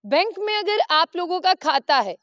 Bank में अगर आप लोगों का खाता है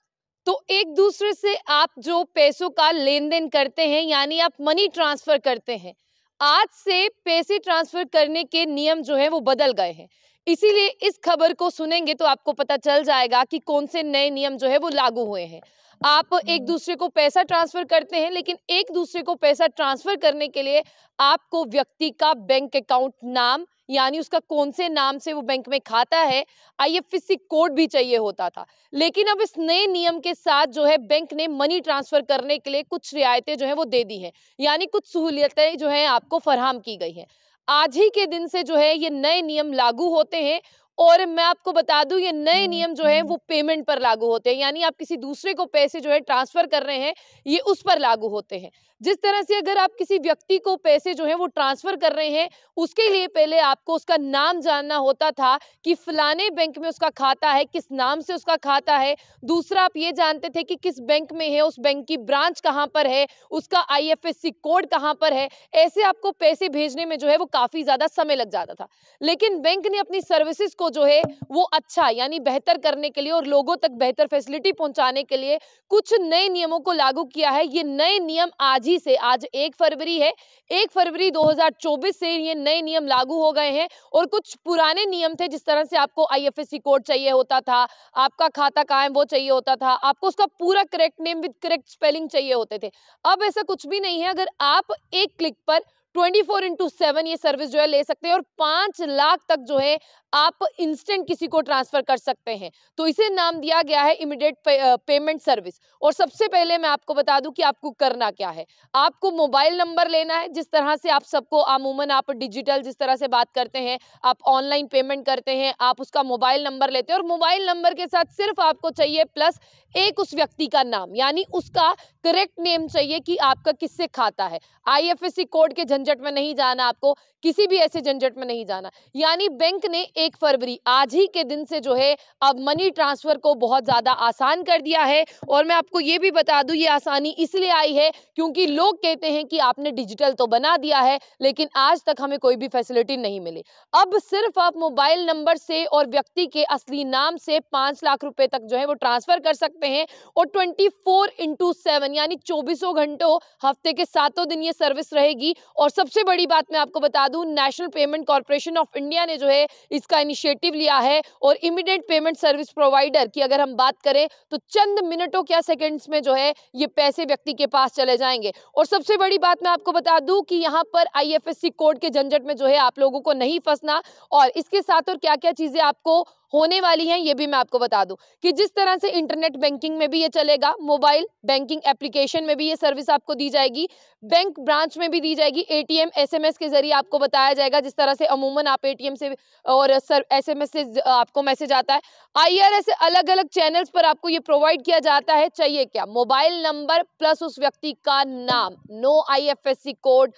तो एक दूसरे से आप जो पैसों का लेन देन करते हैं यानी आप मनी ट्रांसफर करते हैं, आज से पैसे ट्रांसफर करने के नियम जो है वो बदल गए हैं। इसीलिए इस खबर को सुनेंगे तो आपको पता चल जाएगा कि कौन से नए नियम जो है वो लागू हुए हैं। आप एक दूसरे को पैसा ट्रांसफर करते हैं, लेकिन एक दूसरे को पैसा ट्रांसफर करने के लिए आपको व्यक्ति का बैंक अकाउंट नाम यानी उसका कौन से नाम से वो बैंक में खाता है, आईएफएससी कोड भी चाहिए होता था। लेकिन अब इस नए नियम के साथ जो है बैंक ने मनी ट्रांसफर करने के लिए कुछ रियायतें जो है वो दे दी हैं, यानी कुछ सहूलियतें जो है आपको फराहम की गई हैं। आज ही के दिन से जो है ये नए नियम लागू होते हैं और मैं आपको बता दूं ये नए नियम जो है वो पेमेंट पर लागू होते हैं, यानी आप किसी दूसरे को पैसे जो है ट्रांसफर कर रहे हैं ये उस पर लागू होते हैं। जिस तरह से अगर आप किसी व्यक्ति को पैसे जो है वो ट्रांसफर कर रहे हैं, उसके लिए पहले आपको उसका नाम जानना होता था कि फलाने बैंक में उसका खाता है, किस नाम से उसका खाता है। दूसरा, आप ये जानते थे कि किस बैंक में है, उस बैंक की ब्रांच कहाँ पर है, उसका आईएफएससी कोड कहाँ पर है। ऐसे आपको पैसे भेजने में जो है वो काफी ज्यादा समय लग जाता था। लेकिन बैंक ने अपनी सर्विसेज को जो है वो अच्छा यानी बेहतर करने के लिए और लोगों तक बेहतर फैसिलिटी पहुंचाने के लिए कुछ नए नियमों को लागू किया है। ये नए नियम आज ही से, आज 1 फरवरी है, 1 फरवरी 2024 से ये नए नियम लागू हो गए हैं। और कुछ पुराने नियम थे, जिस तरह से आपको आईएफएससी कोड चाहिए होता था, आपका खाता कहाँ है वो चाहिए होता था, आपको उसका पूरा correct name with correct spelling चाहिए होते थे। अब ऐसा कुछ भी नहीं है। अगर आप एक क्लिक पर 24/7 ये सर्विस जो है ले सकते हैं और 5 लाख तक जो है आप इंस्टेंट किसी को ट्रांसफर कर सकते हैं। तो इसे नाम दिया गया है इमीडिएट पेमेंट सर्विस। और सबसे पहले मैं आपको बता दूं कि आपको करना क्या है। आपको मोबाइल नंबर लेना है, जिस तरह से आप सबको अमूमन आप डिजिटल जिस तरह से बात करते हैं, आप ऑनलाइन पेमेंट करते हैं, आप उसका मोबाइल नंबर लेते हैं और मोबाइल नंबर के साथ सिर्फ आपको चाहिए प्लस एक उस व्यक्ति का नाम, यानी उसका करेक्ट नेम चाहिए कि आपका किससे खाता है। आईएफएससी कोड के झंझट में नहीं जाना, आपको किसी भी ऐसे झंझट में नहीं जाना। यानी बैंक ने 1 फरवरी आज ही के दिन से जो है अब मनी ट्रांसफर को बहुत ज्यादा आसान कर दिया है। और मैं आपको ये भी बता दूं ये आसानी इसलिए आई है क्योंकि लोग कहते हैं कि आपने डिजिटल तो बना दिया है लेकिन आज तक हमें कोई भी फैसिलिटी नहीं मिली। अब सिर्फ आप मोबाइल नंबर से और व्यक्ति के असली नाम से 5 लाख रुपए तक जो है वो ट्रांसफर कर सकते हैं। और 24/7 यानी 24 घंटों हफ्ते के 7 दिन ये सर्विस रहेगी। और सबसे बड़ी बात मैं आपको बता दूं, national payment corporation of India ने जो है इसका इनिशिएटिव लिया है और इमीडिएट पेमेंट सर्विस प्रोवाइडर की अगर हम बात करें तो चंद मिनटों क्या सेकंड्स में जो है ये पैसे व्यक्ति के पास चले जाएंगे। और सबसे बड़ी बात मैं आपको बता दूं कि यहाँ पर आईएफएससी कोड के झंझट में जो है आप लोगों को नहीं फंसना। और इसके साथ और क्या क्या चीजें आपको होने वाली हैं ये भी मैं आपको बता दूं कि जिस तरह से इंटरनेट बैंकिंग में भी ये चलेगा, मोबाइल बैंकिंग एप्लीकेशन में भी ये सर्विस आपको दी जाएगी, बैंक ब्रांच में भी दी जाएगी, एटीएम एसएमएस के जरिए आपको बताया जाएगा। जिस तरह से अमूमन आप एटीएम से और सर एसएमएस से आपको मैसेज आता है, आईआरएस से अलग अलग चैनल्स पर आपको ये प्रोवाइड किया जाता है। चाहिए क्या? मोबाइल नंबर प्लस उस व्यक्ति का नाम, नो आईएफएससी कोड,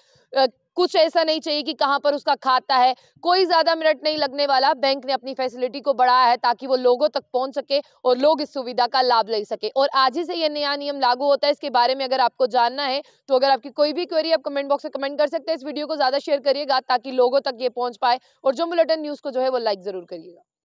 कुछ ऐसा नहीं चाहिए कि कहां पर उसका खाता है। कोई ज्यादा मिनट नहीं लगने वाला। बैंक ने अपनी फैसिलिटी को बढ़ाया है ताकि वो लोगों तक पहुंच सके और लोग इस सुविधा का लाभ ले सके। और आज ही से ये नया नियम लागू होता है। इसके बारे में अगर आपको जानना है तो अगर आपकी कोई भी क्वेरी आप कमेंट बॉक्स में कमेंट कर सकते हैं। इस वीडियो को ज्यादा शेयर करिएगा ताकि लोगों तक ये पहुंच पाए और जो बुलेटिन न्यूज को जो है वो लाइक जरूर करिएगा।